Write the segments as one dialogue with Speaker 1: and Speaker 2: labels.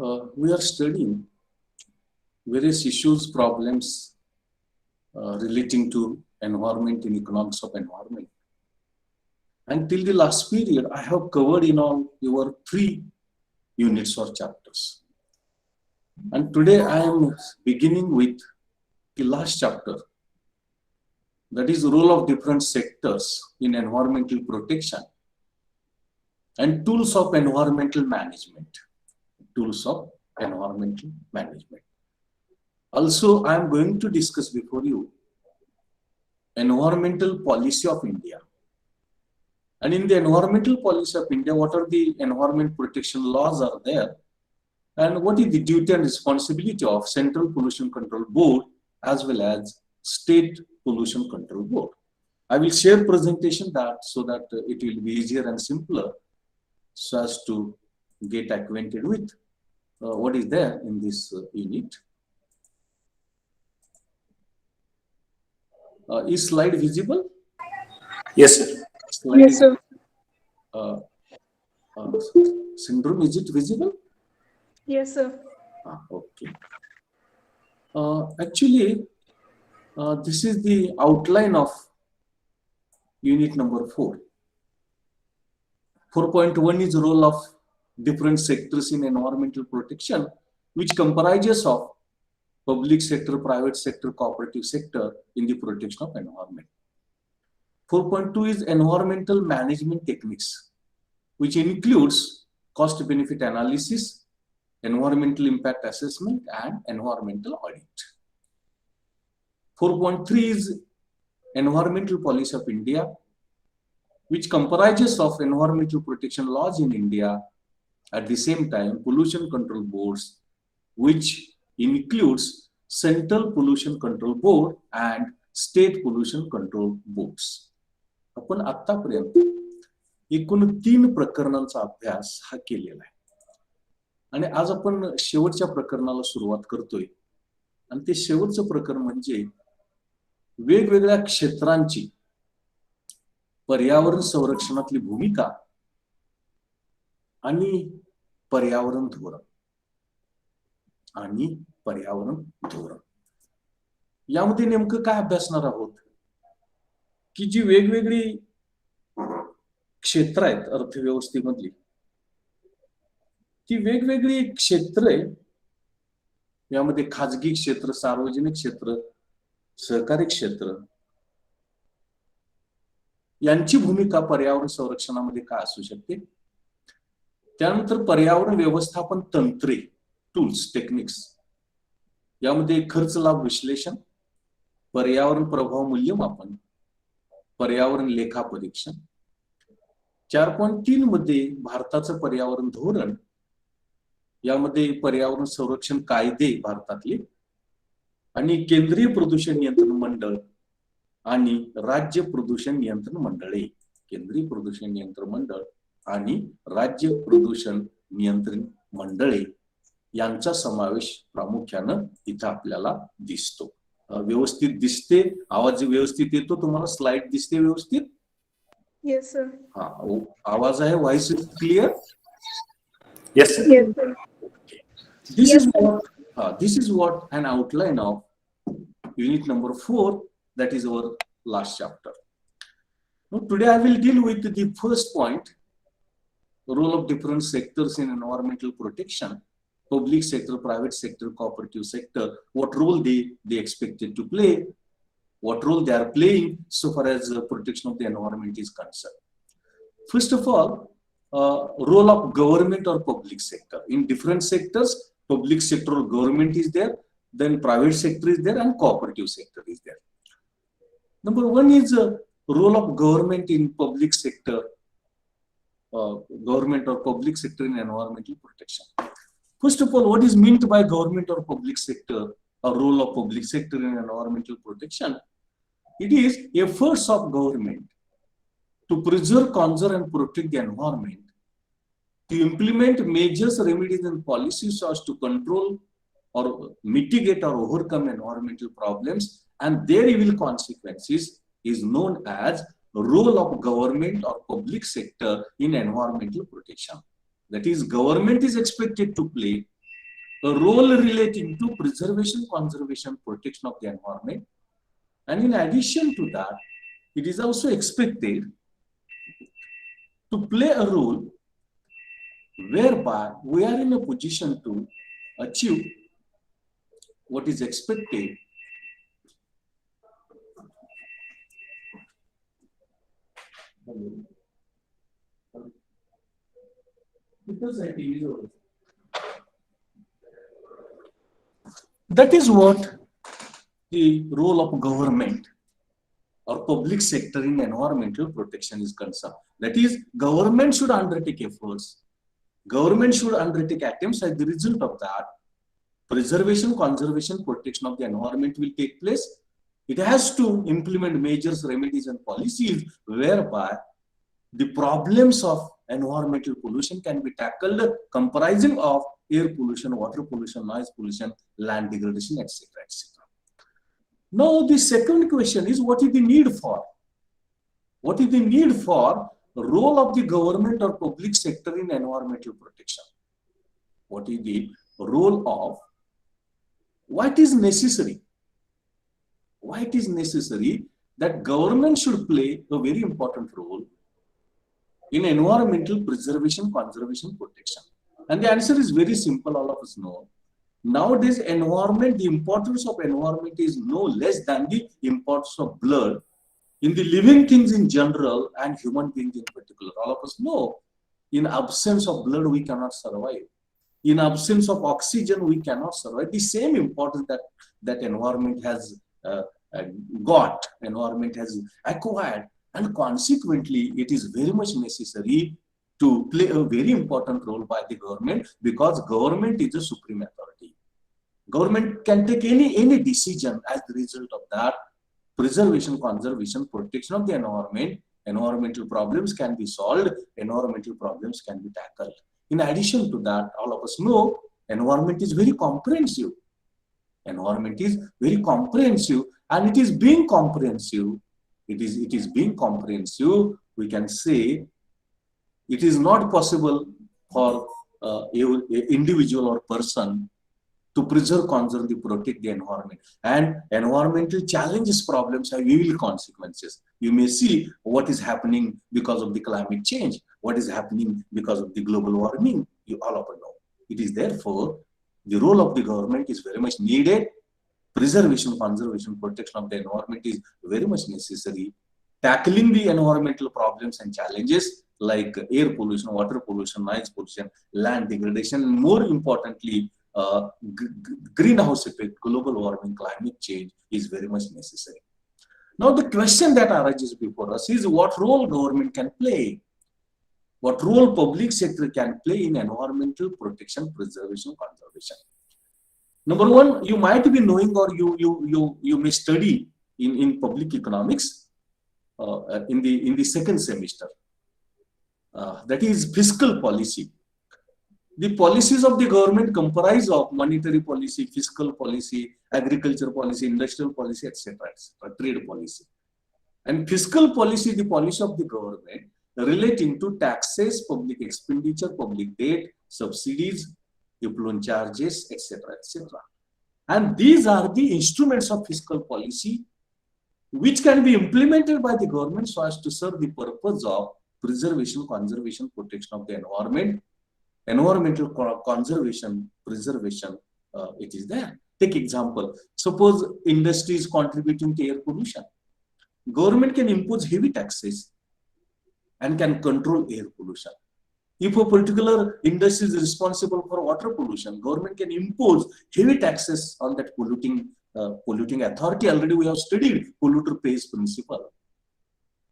Speaker 1: We are studying various issues, problems relating to environment and economics of environment. Until the last period, I have covered in all your 3 units or chapters. And today I am beginning with the last chapter, that is the role of different sectors in environmental protection and tools of environmental management. Tools of environmental management. Also, I am going to discuss before you environmental policy of India. And in the environmental policy of India, what are the environment protection laws are there? And what is the duty and responsibility of Central Pollution Control Board as well as State Pollution Control Board? I will share presentation so that it will be easier and simpler so as to get acquainted with what is there in this unit. Is slide visible?
Speaker 2: Yes, sir.
Speaker 1: Slide
Speaker 3: Yes, sir.
Speaker 1: Syndrome, is it visible?
Speaker 3: Yes, sir.
Speaker 1: Okay. Actually, this is the outline of unit number 4. 4.1 is role of different sectors in environmental protection, which comprises of public sector, private sector, cooperative sector in the protection of environment. 4.2 is environmental management techniques, which includes cost-benefit analysis, environmental impact assessment, and environmental audit. 4.3 is environmental policy of India, which comprises of environmental protection laws in India, at the same time pollution control boards, which includes Central Pollution Control Board and State Pollution Control Boards. आपण आतापर्यंत एकूण 3 प्रकरणांचा अभ्यास हा केलेला आहे आणि आज आपण शेवटच्या प्रकरणाला सुरुवात करतोय. आणि ते शेवटचं प्रकरण म्हणजे वेगवेगळ्या क्षेत्रांची पर्यावरण संरक्षणातली भूमिका आणि पर्यावरण धोरण यामध्ये नेमकं काय अभ्यासणार आहोत की जी वेगवेगळी क्षेत्र आहेत अर्थव्यवस्थेमधली, ती वेगवेगळी क्षेत्र आहे. यामध्ये खाजगी क्षेत्र, सार्वजनिक क्षेत्र, सहकारी क्षेत्र यांची भूमिका पर्यावरण संरक्षणामध्ये काय असू शकते. त्यानंतर पर्यावरण व्यवस्थापन तंत्रे, टूल्स, टेक्निक्स, यामध्ये खर्च लाभ विश्लेषण, पर्यावरण प्रभाव मूल्यमापन, पर्यावरण लेखा परीक्षण. 4.3 मध्ये भारताचं पर्यावरण धोरण, यामध्ये पर्यावरण संरक्षण कायदे भारतातले आणि केंद्रीय प्रदूषण नियंत्रण मंडळ आणि राज्य प्रदूषण नियंत्रण मंडळे. केंद्रीय प्रदूषण नियंत्रण मंडळ आणि राज्य प्रदूषण नियंत्रण मंडळे यांचा समावेश प्रामुख्यानं इथं आपल्याला दिसतो. व्यवस्थित दिसते, आवाज व्यवस्थित येतो, तुम्हाला स्लाइड दिसते व्यवस्थित?
Speaker 3: Yes, sir.
Speaker 1: आवाज आहे, voice is clear?
Speaker 2: Yes, sir.
Speaker 3: Yes, sir.
Speaker 1: This is what an outline of unit number 4, that is our last chapter. Now, today I will deal with the first point, role of different sectors in environmental protection, public sector, private sector, cooperative sector, what role they expected to play, what role they are playing so far as protection of the environment is concerned. First of all, role of government or public sector. In different sectors, public sector or government is there, then private sector is there, and cooperative sector is there. Number 1 is role of government in public sector, government or public sector in environmental protection. First of all, what is meant by government or public sector, or role of public sector in environmental protection? It is efforts of government to preserve, conserve, and protect the environment, to implement measures, remedies, and policies so as to control or mitigate or overcome environmental problems and their evil consequences is known as role of government or public sector in environmental protection. That is, government is expected to play a role relating to preservation, conservation, protection of the environment. And in addition to that, it is also expected to play a role whereby we are in a position to achieve what is expected that is what the role of government or public sector in environmental protection is concerned. That is, government should undertake efforts. Government should undertake attempts. As the result of that, preservation, conservation, protection of the environment will take place. It has to implement measures, remedies, and policies whereby the problems of environmental pollution can be tackled, comprising of air pollution, water pollution, noise pollution, land degradation, etc., etc. Now, the second question is, what is the need for? What is the need for the role of the government or public sector in environmental protection? What is the role of, what is necessary? Why it is necessary that government should play a very important role in environmental preservation, conservation, protection? And the answer is very simple, all of us know. Nowadays, environment, the importance of environment is no less than the importance of blood in the living things in general and human beings in particular. All of us know, in absence of blood, we cannot survive. In absence of oxygen, we cannot survive. The same importance that environment has got, environment has acquired, and consequently, it is very much necessary to play a very important role by the government, because government is the supreme authority. Government can take any decision as the result of that. Preservation, conservation, protection of the environment, environmental problems can be solved, environmental problems can be tackled. In addition to that, all of us know, environment is very comprehensive. Environment is very comprehensive, and it is being comprehensive. It is being comprehensive. We can say it is not possible for an individual or person to preserve, conserve, protect the environment. And environmental challenges, problems have evil consequences. You may see what is happening because of the climate change, what is happening because of the global warming. You all of us know. It is therefore the role of the government is very much needed. Preservation, conservation, protection of the environment is very much necessary. Tackling the environmental problems and challenges like air pollution, water pollution, noise pollution, land degradation, and more importantly, greenhouse effect, global warming, climate change is very much necessary. Now, the question that arises before us is what role government can play, what role public sector can play in environmental protection, preservation, conservation. Number one, you might be knowing, or you may study in public economics in the second semester. That is fiscal policy. The policies of the government comprise of monetary policy, fiscal policy, agriculture policy, industrial policy, etc., trade policy. And fiscal policy, the policy of the government relating to taxes, public expenditure, public debt, subsidies, effluent charges, etc., etc. And these are the instruments of fiscal policy which can be implemented by the government so as to serve the purpose of preservation, conservation, protection of the environment, environmental conservation, preservation, it is there. Take example, suppose industry is contributing to air pollution. Government can impose heavy taxes and can control air pollution. If a particular industry is responsible for water pollution, government can impose heavy taxes on that polluting authority. Already we have studied polluter pays principle.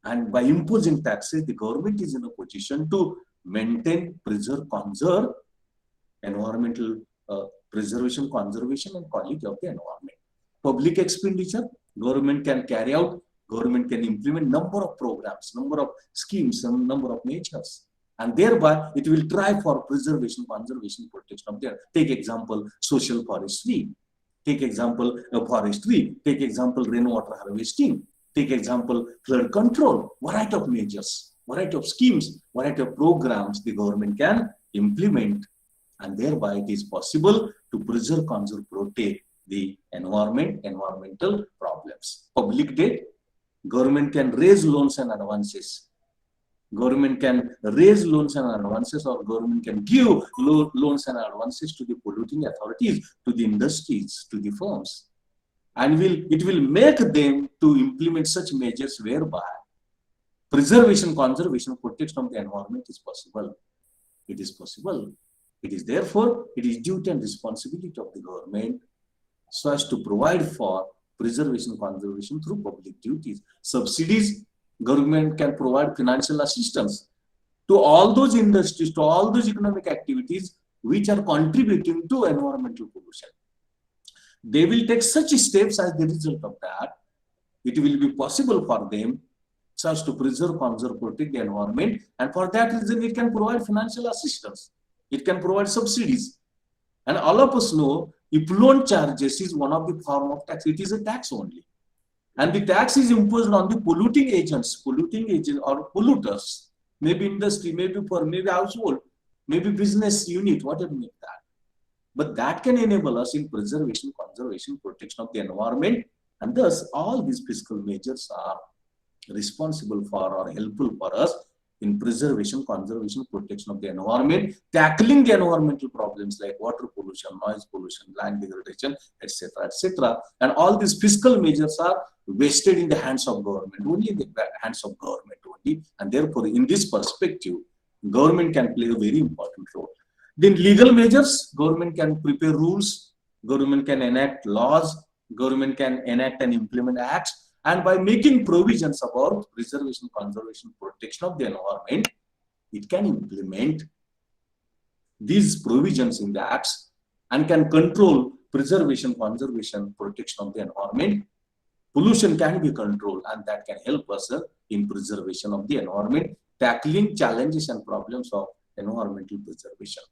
Speaker 1: And by imposing taxes, the government is in a position to maintain, preserve, conserve environmental preservation, conservation, and quality of the environment. Public expenditure, government can carry out, government can implement number of programs, number of schemes, some number of measures, and thereby it will try for preservation, conservation, protection of the. Take example, social forestry. Take example, forestry. Take example, rainwater harvesting. Take example, flood control. Variety of measures, variety of schemes, variety of programs the government can implement and thereby it is possible to preserve, conserve, protect the environment, environmental problems. Public debt, government can raise loans and advances. Government can raise loans and advances, or government can give loans and advances to the polluting authorities, to the industries, to the firms. And it will make them to implement such measures whereby preservation, conservation, protection of the environment is possible. It is possible. It is therefore, it is duty and responsibility of the government so as to provide for preservation, conservation through public duties. Subsidies, government can provide financial assistance to all those industries, to all those economic activities which are contributing to environmental pollution. They will take such steps as the result of that. It will be possible for them so as to preserve, conserve, protect the environment, and for that reason it can provide financial assistance. It can provide subsidies. And all of us know effluent charges is one of the form of tax. It is a tax only. And the tax is imposed on the polluting agents or polluters, maybe industry, maybe household, maybe business unit, whatever make that. But that can enable us in preservation, conservation, protection of the environment, and thus all these fiscal measures are responsible for or helpful for us in preservation, conservation, protection of the environment, tackling the environmental problems like water pollution, noise pollution, land degradation, etc., etc. And all these fiscal measures are vested in the hands of government, only in the hands of government only. And therefore, in this perspective, government can play a very important role. Then legal measures, government can prepare rules, government can enact laws, government can enact and implement acts. And by making provisions about preservation, conservation, protection of the environment, it can implement these provisions in the acts and can control preservation, conservation, protection of the environment. Pollution can be controlled, and that can help us in preservation of the environment, tackling challenges and problems of environmental preservation.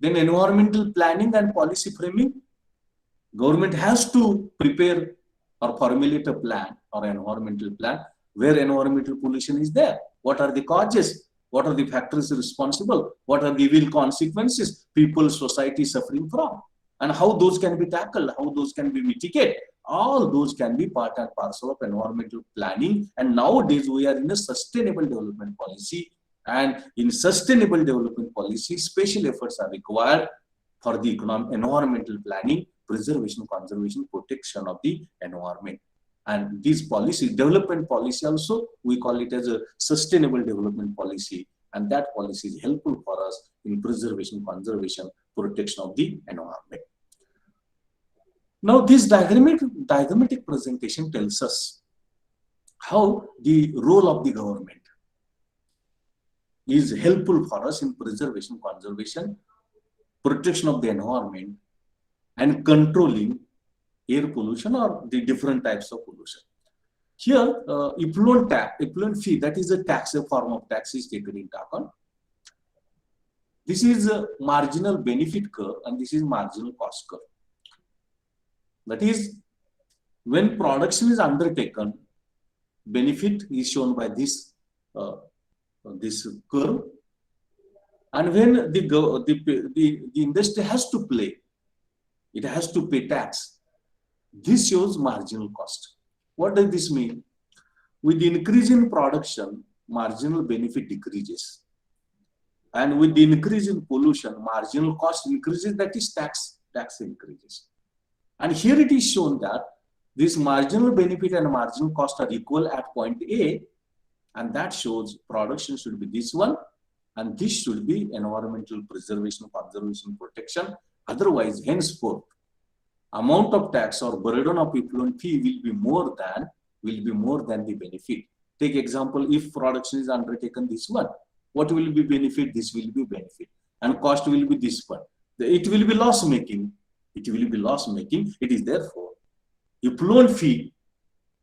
Speaker 1: Then environmental planning and policy framing. Government has to prepare or formulate a plan or environmental plan where environmental pollution is there. What are the causes? What are the factors responsible? What are the real consequences people, society suffering from? And how those can be tackled, how those can be mitigated. All those can be part and parcel of environmental planning. And nowadays we are in a sustainable development policy. And in sustainable development policy, special efforts are required for the environmental planning, preservation, conservation, protection of the environment. And these policies, development policy also, we call it as a sustainable development policy. And that policy is helpful for us in preservation, conservation, protection of the environment. Now, this diagrammatic presentation tells us how the role of the government is helpful for us in preservation, conservation, protection of the environment, and controlling air pollution or the different types of pollution. Here, effluent fee, that is a tax, a form of tax is taken into account. This is a marginal benefit curve and this is marginal cost curve. That is, when production is undertaken, benefit is shown by this curve, and when the industry has to it has to pay tax. This shows marginal cost. What does this mean? With the increase in production, marginal benefit decreases. And with the increase in pollution, marginal cost increases, that is tax increases. And here it is shown that this marginal benefit and marginal cost are equal at point A, and that shows production should be this one, and this should be environmental preservation, conservation, protection. Otherwise, henceforth, amount of tax or burden of effluent fee will be more than the benefit. Take example, if production is undertaken this one, what will be benefit? This will be benefit, and cost will be this one. It will be loss making. It will be loss making. It is therefore effluent fee,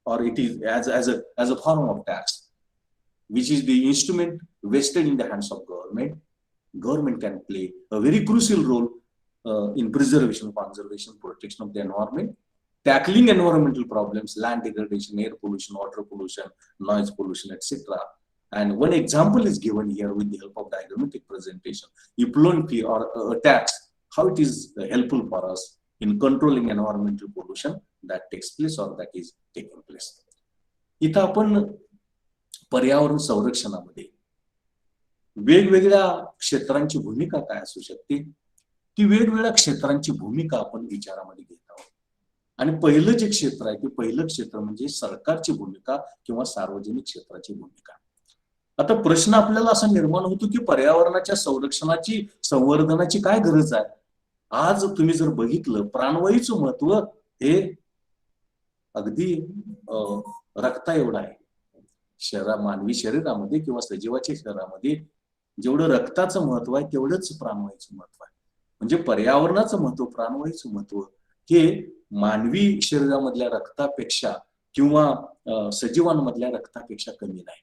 Speaker 1: or it is as a form of tax, which is the instrument vested in the hands of government. Government can play a very crucial role in preservation, conservation, protection of the environment, tackling environmental problems, land degradation, air pollution, water pollution, noise pollution, etc. And one example is given here with the help of diagrammatic presentation. Effluent fee or tax, how it is helpful for us in controlling environmental pollution that takes place or that is taking place. इथं आपण पर्यावरण संरक्षणामध्ये वेगवेगळ्या क्षेत्रांची भूमिका काय असू शकते, ती वेगवेगळ्या क्षेत्रांची भूमिका आपण विचारामध्ये घेत आहोत. आणि पहिलं जे क्षेत्र आहे ते पहिलं क्षेत्र म्हणजे सरकारची भूमिका किंवा सार्वजनिक क्षेत्राची भूमिका. आता प्रश्न आपल्याला असा निर्माण होतो की पर्यावरणाच्या संरक्षणाची संवर्धनाची काय गरज आहे. आज तुम्ही जर बघितलं प्राणवायूचं महत्व हे अगदी रक्ता एवढं आहे. मानवी शरीरामध्ये किंवा सजीवाच्या शरीरामध्ये जेवढं रक्ताचं महत्व आहे तेवढंच प्राणवायूचं महत्व आहे. म्हणजे पर्यावरणाचं महत्व, प्राणवायूचं महत्व हे मानवी शरीरामधल्या रक्तापेक्षा किंवा सजीवांमधल्या रक्तापेक्षा कमी नाही.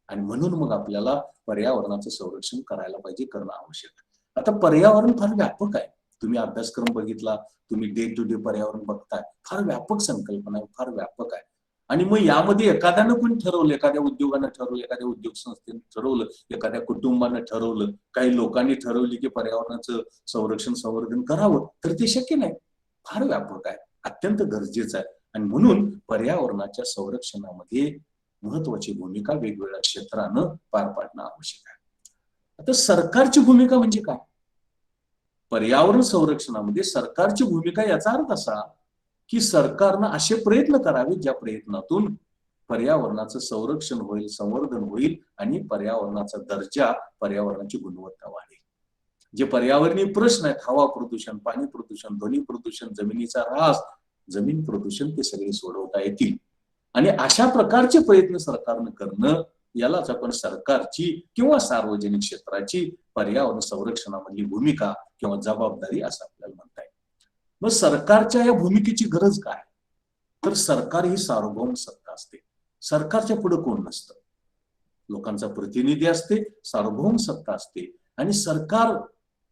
Speaker 1: आणि म्हणून मग आपल्याला पर्यावरणाचं संरक्षण करायला पाहिजे, करणं आवश्यक आहे. आता पर्यावरण फार व्यापक आहे. तुम्ही अभ्यासक्रम बघितला, तुम्ही डे टू डे पर्यावरण बघताय, फार व्यापक संकल्पना आहे, फार व्यापक आहे. आणि मग यामध्ये एखाद्यानं पण ठरवलं, एखाद्या उद्योगानं ठरवलं, एखाद्या उद्योग संस्थेनं ठरवलं, एखाद्या कुटुंबानं ठरवलं, काही लोकांनी ठरवली की पर्यावरणाचं संरक्षण संवर्धन करावं, तर ते शक्य नाही. फार व्यापक आहे, अत्यंत गरजेचं आहे. आणि म्हणून पर्यावरणाच्या संरक्षणामध्ये महत्वाची भूमिका वेगवेगळ्या क्षेत्रानं पार पाडणं आवश्यक आहे. आता सरकारची भूमिका म्हणजे काय? पर्यावरण संरक्षणामध्ये सरकारची भूमिका याचा अर्थ असा की सरकारनं असे प्रयत्न करावे ज्या प्रयत्नातून पर्यावरणाचं संरक्षण होईल, संवर्धन होईल आणि पर्यावरणाचा दर्जा, पर्यावरणाची गुणवत्ता वाढेल. जे पर्यावरणीय प्रश्न आहेत, हवा प्रदूषण, पाणी प्रदूषण, ध्वनी प्रदूषण, जमिनीचा ऱ्हास, जमीन प्रदूषण, ते सगळे सोडवता येतील. आणि अशा प्रकारचे प्रयत्न सरकारनं करणं, यालाच आपण सरकारची किंवा सार्वजनिक क्षेत्राची पर्यावरण संरक्षणामधली भूमिका किंवा जबाबदारी असं आपल्याला म्हणता येईल. मग सरकारच्या या भूमिकेची गरज काय? तर सरकार ही सार्वभौम सत्ता असते. सरकारच्या पुढे कोण नसतं. लोकांचा प्रतिनिधी असते, सार्वभौम सत्ता असते आणि सरकार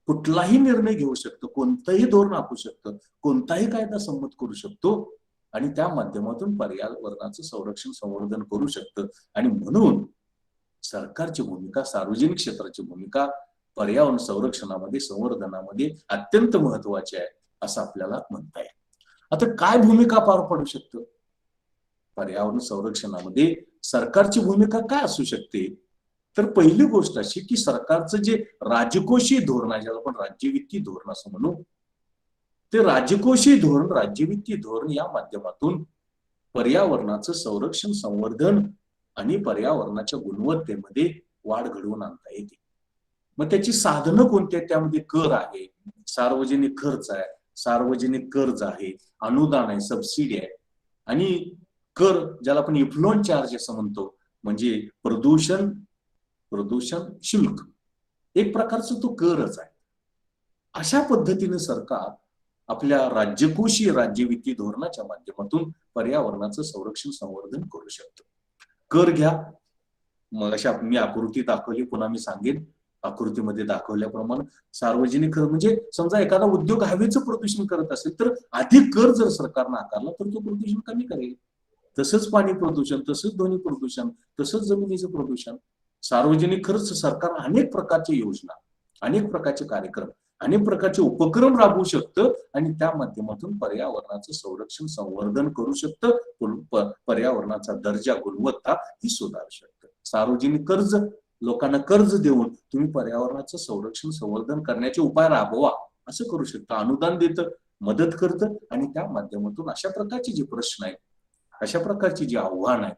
Speaker 1: कुठलाही निर्णय घेऊ शकतो, कोणतंही धोरण आखू शकतं, कोणताही कायदा संमत करू शकतो आणि त्या माध्यमातून पर्यावरणाचं संरक्षण संवर्धन करू शकतं. आणि म्हणून सरकारची भूमिका, सार्वजनिक क्षेत्राची भूमिका पर्यावरण संरक्षणामध्ये, संवर्धनामध्ये अत्यंत महत्वाची आहे असं आपल्याला म्हणता येईल. आता काय भूमिका पार पाडू शकतं पर्यावरण संरक्षणामध्ये? सरकारची भूमिका काय असू शकते? तर पहिली गोष्ट अशी की सरकारचं जे राजकोषीय धोरण आहे, ज्याला आपण राज्यवित्तीय धोरण असं म्हणू, ते राजकोषीय धोरण, राज्यवित्तीय धोरण या माध्यमातून पर्यावरणाचं संरक्षण, संवर्धन आणि पर्यावरणाच्या गुणवत्तेमध्ये वाढ घडवून आणता येते. मग त्याची साधनं कोणती आहेत? त्यामध्ये कर आहे, सार्वजनिक खर्च आहे, सार्वजनिक कर्ज आहे, अनुदान आहे, सबसिडी आहे आणि कर, ज्याला आपण इफ्लुएंट चार्ज असं म्हणतो, म्हणजे प्रदूषण शुल्क, एक प्रकारचा तो करच आहे. अशा पद्धतीने सरकार आपल्या राज्यकोषीय, राज्यवित्तीय धोरणाच्या माध्यमातून पर्यावरणाचं संरक्षण संवर्धन करू शकतो. कर घ्या, मग अशा मी आकृती दाखवली, पुन्हा मी सांगेन, आकृतीमध्ये दाखवल्याप्रमाणे सार्वजनिक कर म्हणजे समजा एखादा उद्योग हवेचं प्रदूषण करत असेल तर अधिक कर जर सरकारनं आकारला तर तो प्रदूषण कमी करेल. तसंच पाणी प्रदूषण, तसंच ध्वनी प्रदूषण, तसंच जमिनीचं प्रदूषण. सार्वजनिक खर्च सरकार अनेक प्रकारच्या योजना, अनेक प्रकारचे कार्यक्रम, अनेक प्रकारचे उपक्रम राबवू शकतं आणि त्या माध्यमातून पर्यावरणाचं संरक्षण संवर्धन करू शकतं, पर्यावरणाचा दर्जा, गुणवत्ता ही सुधारू शकतं. सार्वजनिक कर्ज, लोकांना कर्ज देऊन तुम्ही पर्यावरणाचं संरक्षण संवर्धन करण्याचे उपाय राबवा असं करू शकता. अनुदान देतं, मदत करतं आणि त्या माध्यमातून अशा प्रकारचे जे प्रश्न आहेत, अशा प्रकारची जी आव्हानं आहेत,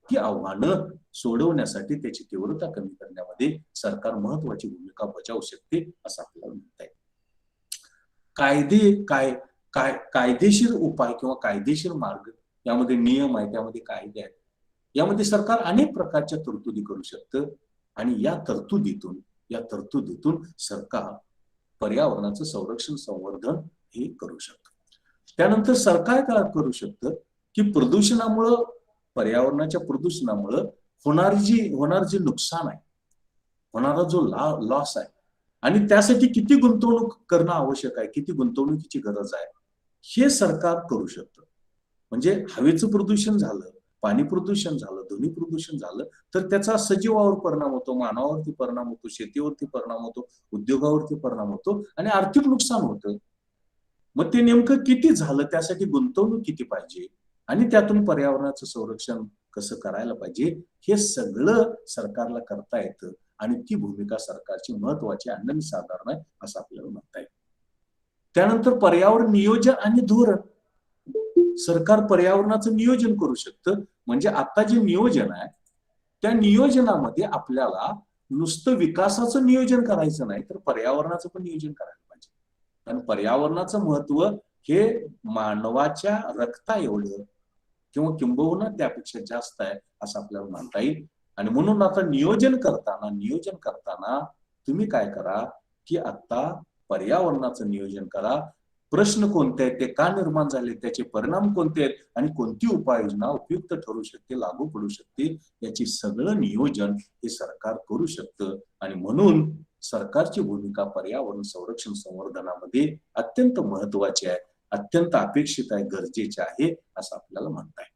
Speaker 1: ती आव्हानं सोडवण्यासाठी त्याची तीव्रता कमी करण्यामध्ये सरकार महत्वाची भूमिका बजावू शकते असं आपल्याला म्हणता येईल. कायदेशीर उपाय किंवा कायदेशीर मार्ग, यामध्ये नियम आहे, त्यामध्ये कायदे आहेत, यामध्ये सरकार अनेक प्रकारच्या तरतुदी करू शकतं आणि या तरतुदीतून सरकार पर्यावरणाचं संरक्षण संवर्धन हे करू शकतं. त्यानंतर सरकार काय करू शकतं की प्रदूषणामुळं, पर्यावरणाच्या प्रदूषणामुळं होणारं जे नुकसान आहे, होणारा जो लॉस आहे आणि त्यासाठी किती गुंतवणूक करणं आवश्यक आहे, किती गुंतवणुकीची गरज आहे, हे सरकार करू शकतं. म्हणजे हवेचं प्रदूषण झालं, पाणी प्रदूषण झालं, ध्वनी प्रदूषण झालं, तर त्याचा सजीवावर परिणाम होतो, मानवावरती परिणाम होतो, शेतीवरती परिणाम होतो, उद्योगावरती परिणाम होतो आणि आर्थिक नुकसान होतं. मग ते नेमकं किती झालं, त्यासाठी गुंतवणूक किती पाहिजे आणि त्यातून पर्यावरणाचं संरक्षण कसं करायला पाहिजे, हे सगळं सरकारला करता येतं आणि ती भूमिका सरकारची महत्वाची अनन्यसाधारण आहे असं आपल्याला म्हणता येईल. त्यानंतर पर्यावरण नियोजन आणि धोरण. सरकार पर्यावरणाचं नियोजन करू शकतं. म्हणजे आता जे नियोजन आहे त्या नियोजनामध्ये आपल्याला नुसतं विकासाचं नियोजन करायचं नाही, तर पर्यावरणाचं पण नियोजन करायला पाहिजे. कारण पर्यावरणाचं महत्व हे मानवाच्या रक्ता एवढं किंवा किंबहुना त्यापेक्षा जास्त आहे असं आपल्याला म्हणता येईल. आणि म्हणून आता नियोजन करताना तुम्ही काय करा की आता पर्यावरणाचं नियोजन करा. प्रश्न कोणते आहेत, ते का निर्माण झाले, त्याचे परिणाम कोणते आहेत आणि कोणती उपाययोजना उपयुक्त ठरू शकते, लागू पडू शकते, याची सगळं नियोजन हे सरकार करू शकतं. आणि म्हणून सरकारची भूमिका पर्यावरण संरक्षण संवर्धनामध्ये अत्यंत महत्वाची आहे, अत्यंत अपेक्षित आहे, गरजेचे आहे असं आपल्याला म्हणता येईल.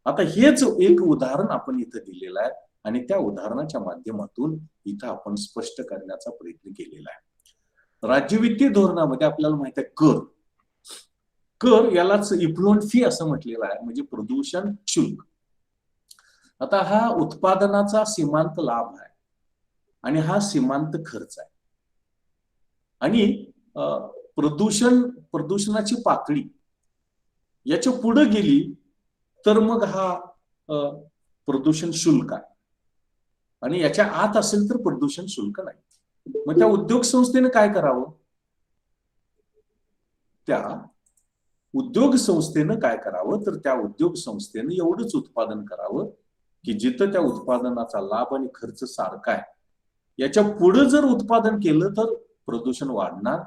Speaker 1: आता हेच एक उदाहरण आपण इथं दिलेलं आहे आणि त्या उदाहरणाच्या माध्यमातून इथं आपण स्पष्ट करण्याचा प्रयत्न केलेला आहे. राज्य वित्तीय धोरणामध्ये आपल्याला माहित आहे कर यालाच इफ्लुएंट फी असं म्हटलेलं आहे, म्हणजे प्रदूषण शुल्क. आता हा उत्पादनाचा सीमांत लाभ आहे आणि हा सीमांत खर्च आहे. आणि प्रदूषणाची पातळी याच्या पुढे गेली तर मग हा प्रदूषण शुल्क आहे आणि याच्या आत असेल तर प्रदूषण शुल्क नाही. मग त्या उद्योग संस्थेने काय करावं, तर त्या उद्योग संस्थेनं एवढंच उत्पादन करावं की जिथं त्या उत्पादनाचा लाभ आणि खर्च सारखा आहे. याच्या पुढे जर उत्पादन केलं तर प्रदूषण वाढणार.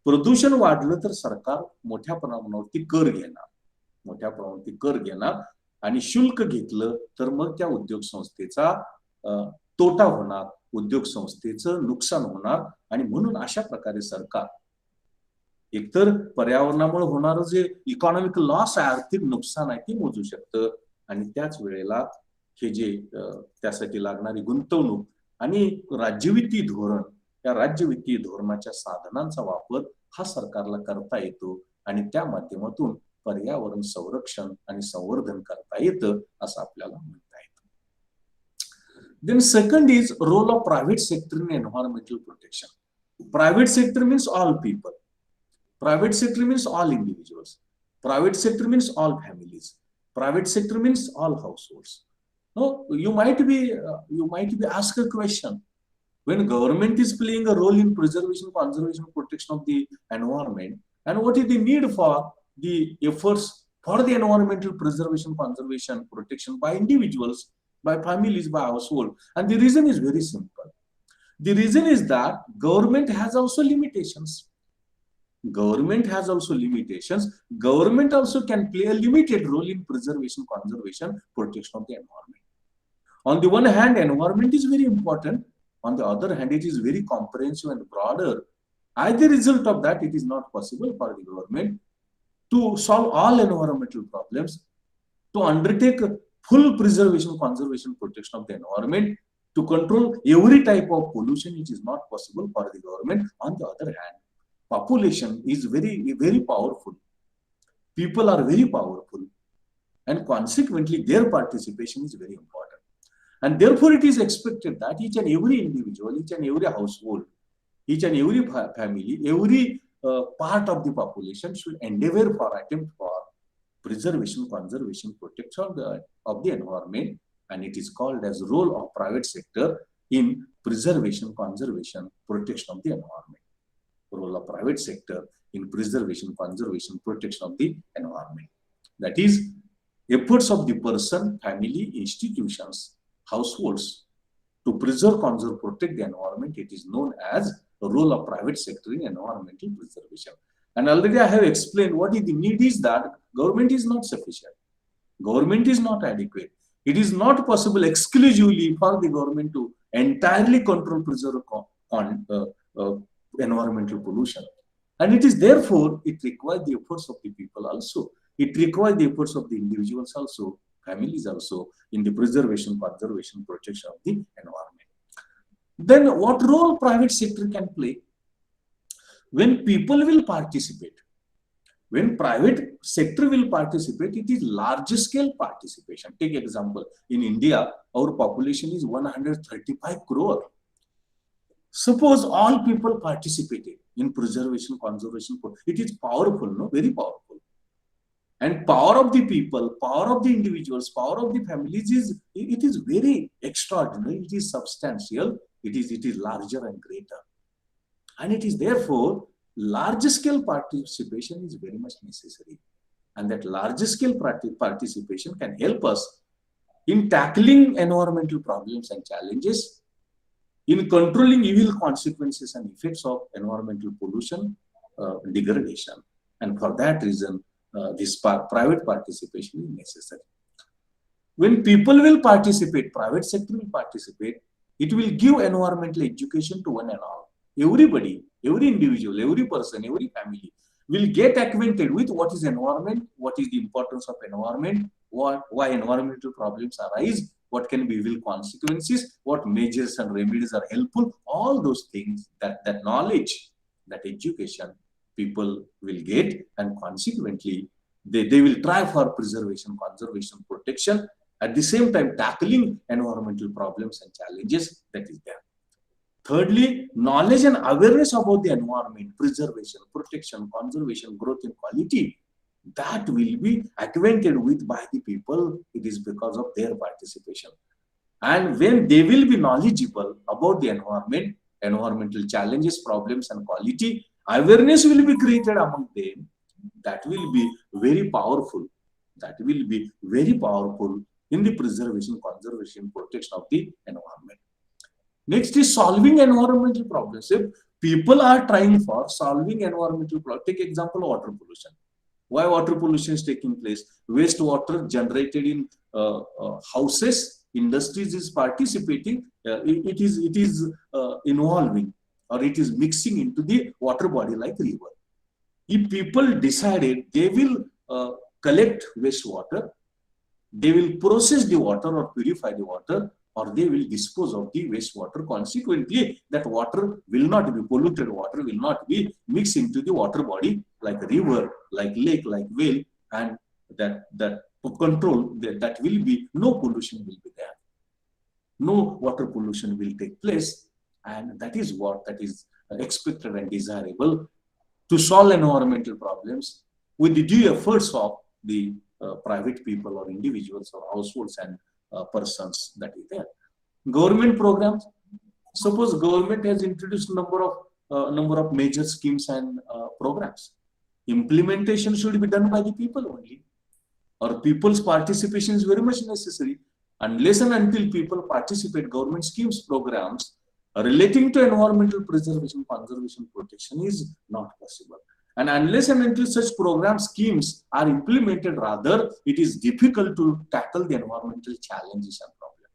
Speaker 1: प्रदूषण वाढलं तर सरकार मोठ्या प्रमाणावरती कर घेणार आणि शुल्क घेतलं तर मग त्या उद्योग संस्थेचा तोटा होणार, उद्योग संस्थेचं नुकसान होणार. आणि म्हणून अशा प्रकारे सरकार एकतर पर्यावरणामुळे होणारं जे इकॉनॉमिक लॉस आहे, आर्थिक नुकसान आहे, ते मोजू शकतं आणि त्याच वेळेला हे जे त्यासाठी लागणारी गुंतवणूक आणि राज्यवित्तीय धोरण, त्या राज्यवित्तीय धोरणाच्या साधनांचा वापर हा सरकारला करता येतो आणि त्या माध्यमातून पर्यावरण संरक्षण आणि संवर्धन करता येतं असं आपल्याला म्हणता येतं. Then second is role of private sector in environmental protection. Private sector means all people. Private sector means all individuals. Private sector means all families. Private sector means all households. No, you might be asked a question. When government is playing a role in preservation, conservation, protection of the environment, and what is the need for the efforts for the environmental preservation, conservation, protection by individuals, by families, by household? And the reason is very simple. The reason is that government has also limitations. Government also can play a limited role in preservation, conservation, protection of the environment. On the one hand, environment is very important. On the other hand, it is very comprehensive and broader. As a result of that, it is not possible for the government to solve all environmental problems, to undertake full preservation, conservation, protection of the environment, to control every type of pollution. It is not possible for the government. On the other hand, population is very powerful. People are very powerful, and consequently their participation is very important. And therefore it is expected that each and every individual, each and every household, each and every family, every part of the population should endeavor for attempt for preservation, conservation, protection of the environment. And it is called as role of private sector in preservation, conservation, protection of the environment. Role of private sector in preservation, conservation, protection of the environment. That is, efforts of the person, family, institutions, households to preserve, conserve, protect the environment. It is known as the role of private sector in environmental preservation. And already I have explained what is the need is that government is not sufficient. Government is not adequate. It is not possible exclusively for the government to entirely control, preserve, environmental pollution. And it is therefore it requires the efforts of the people also. It requires the efforts of the individuals also, families also in the preservation, conservation, protection of the environment. Then what role private sector can play? When people will participate, when private sector will participate, it is large scale participation. Take example, in India, our population is 135 crore. Suppose all people participated in preservation, conservation, it is powerful, no? Very powerful. And power of the people, power of the individuals, power of the families it is very extraordinary, it is substantial, it is larger and greater. And it is therefore large scale participation is very much necessary. And that large scale participation can help us in tackling environmental problems and challenges, in controlling evil consequences and effects of environmental pollution, degradation. And for that reason, this private participation is necessary. When people will participate, private sector will participate, it will give environmental education to one and all. Everybody, every individual, every person, every family will get acquainted with what is environment, what is the importance of environment, why environmental problems arise, what can be evil consequences, what measures and remedies are helpful, all those things, that knowledge, that education, people will get, and consequently, they will try for preservation, conservation, protection, at the same time tackling environmental problems and challenges that is there. Thirdly, knowledge and awareness about the environment, preservation, protection, conservation, growth and quality, that will be acquainted with by the people. It is because of their participation. And when they will be knowledgeable about the environment, environmental challenges, problems and quality, awareness will be created among them. That will be very powerful. That will be very powerful in the preservation, conservation, protection of the environment. Next is solving environmental problems. If people are trying for solving environmental problems, take example water pollution. Why water pollution is taking place? Wastewater generated in houses, industries is participating. It is involving, or it is mixing into the water body like river. If people decided they will collect wastewater, they will process the water or purify the water, or they will dispose of the wastewater. Consequently, that water will not be polluted, water will not be mixed into the water body like a river, like lake, like well, and that control, that will be, no pollution will be there. No water pollution will take place, and that is what that is expected and desirable to solve environmental problems with the due efforts of the private people or individuals or households and persons that is there. Government programs. Suppose government has introduced number of major schemes and programs. Implementation should be done by the people only, or people's participation is very much necessary. Unless and until people participate, government schemes, programs relating to environmental preservation, conservation, protection is not possible. And unless and until such program schemes are implemented, rather, it is difficult to tackle the environmental challenges and problems.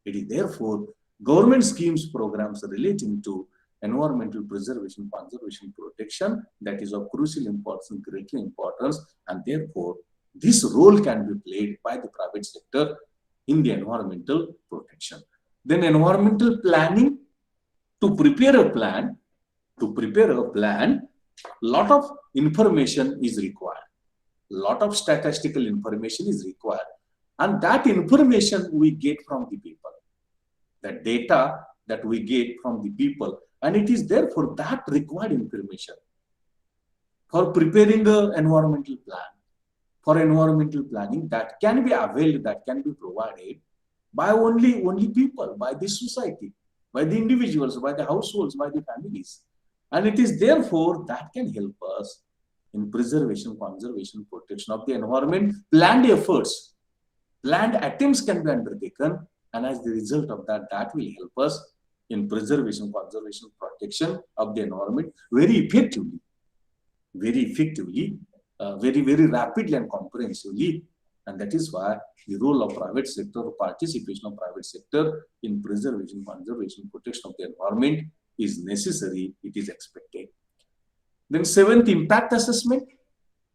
Speaker 1: It is therefore government schemes, programs relating to environmental preservation, conservation, protection, that is of crucial importance, greatly importance, and therefore this role can be played by the private sector in the environmental protection. Then environmental planning, to prepare a plan, lot of information is required. Lot of statistical information is required. And that information we get from the people. That data that we get from the people. And it is therefore that required information for preparing an environmental plan. For environmental planning, that can be availed, that can be provided by only people, by the society, by the individuals, by the households, by the families. And it is therefore that can help us in preservation, conservation, protection of the environment. Planned efforts, planned attempts can be undertaken, and as the result of that, that will help us in preservation, conservation, protection of the environment very effectively, very rapidly and comprehensively. And that is why the role of private sector, participation of private sector in preservation, conservation, protection of the environment is necessary, it is expected. Then seventh, impact assessment.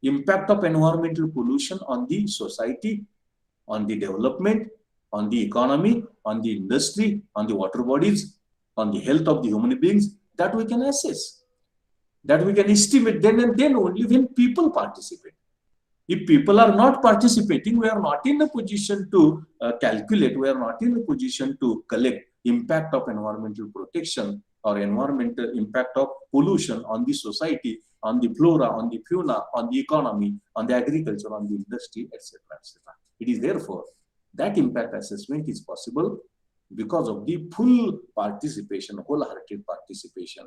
Speaker 1: Impact of environmental pollution on the society, on the development, on the economy, on the industry, on the water bodies, on the health of the human beings, that we can assess, that we can estimate then and then only when people participate. If people are not participating, we are not in a position to calculate, we are not in a position to collect impact of environmental protection or environmental impact of pollution on the society, on the flora, on the fauna, on the economy, on the agriculture, on the industry, etc., etc. It is therefore that impact assessment is possible because of the full participation, wholehearted participation